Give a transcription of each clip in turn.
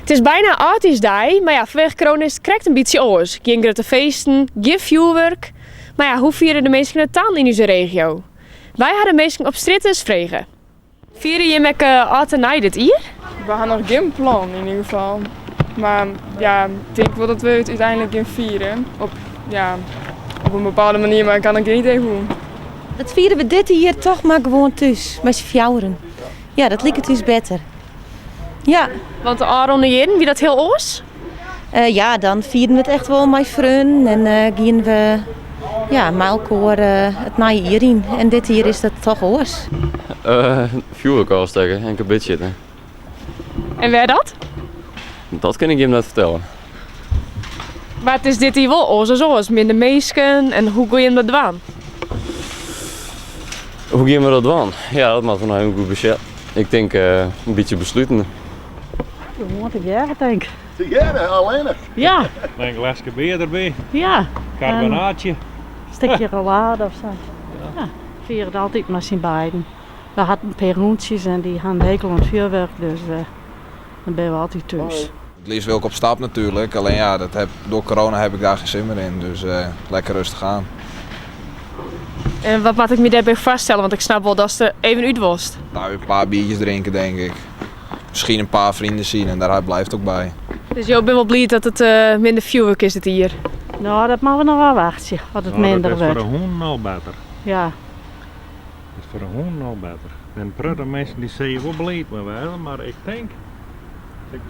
Het is bijna Artiesdag, maar ja, vanwege corona is het correct een beetje oors. Geen grote feesten, geen vuurwerk. Maar ja, hoe vieren de mensen het dan in onze regio? Wij hadden mensen op stritters vregen. Vieren je met Artenij dit hier? We gaan nog geen plan in ieder geval. Maar ja, ik denk wel dat we het uiteindelijk gaan vieren. Op een bepaalde manier, maar ik kan er niet even hoe. Dat vieren we dit hier toch maar gewoon thuis, met z'n fjouweren. Ja, dat lijkt het dus beter. Ja. Want de Aaron en Jeren, wie dat heel oors? Ja, dan vieren we het echt wel met vrienden en gaan we met elkaar het naar hier in. En dit hier is dat toch oors. Vuurwerk afsteken en een beetje zitten. En waar dat? Dat kan ik je net vertellen. Maar het is dit hier wel oors als oors, minder meesken en hoe kun je hem dat doen? Hoe gaan we dat doen? Ja, dat mag van een goed besluit. Ik denk een beetje besluiten. Gewoon te jaren, denk ik. Te jaren, alleen? Ja, Een glasje bier erbij, ja. carbonaatje. Een stukje rollade of zo. Ja, vieren het altijd met z'n beiden. We hadden peroentjes en die gaan hekel aan het vuurwerk, dus dan ben we altijd thuis. Het liefst wil ik op stap natuurlijk, alleen ja, door corona heb ik daar geen zin meer in, dus lekker rustig aan. En wat moet ik me daarbij vaststellen, want ik snap wel dat ze even uitwost. Nou, een paar biertjes drinken denk ik. Misschien een paar vrienden zien en daar blijft het ook bij. Dus je bent wel blij dat het minder vuurwerk is dit hier. Nou, dat mogen we nog wel wachten, wat het minder Dat is voor wordt. de hond al beter. Ja. Dat is voor de hond al beter. En prutte mensen die zeggen wel blij met wel, maar ik denk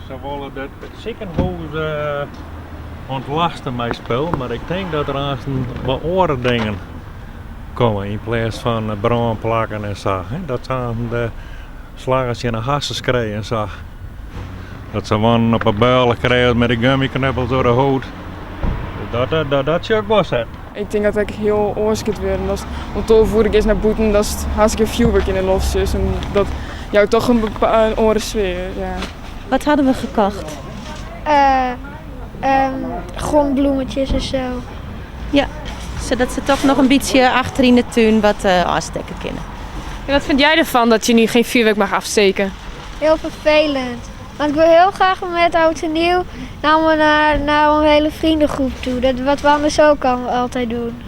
zou willen dat het ziekenhuis ontlasten mij spel, maar ik denk dat er aan wat andere dingen komen in plaats van brandplakken en zo. Dat zijn de slagers in de hassen krijgen en zo. Dat ze gewoon op een builen krijgen met de gummiknuppels door de hoed. Dat zou ik wel zijn. Ik denk dat ik heel oorskit weer. Want toen voer ik eens naar buiten, dat is hartstikke vuurwerk in de lucht is. En dat jou toch een andere sfeer. Ja. Wat hadden we gekocht? Grondbloemetjes en zo. Ja, zodat ze toch nog een beetje achter in de tuin wat afsteken kunnen. En wat vind jij ervan dat je nu geen vuurwerk mag afsteken? Heel vervelend. Want ik wil heel graag met oud en nieuw naar een hele vriendengroep toe. Dat wat we anders ook altijd doen.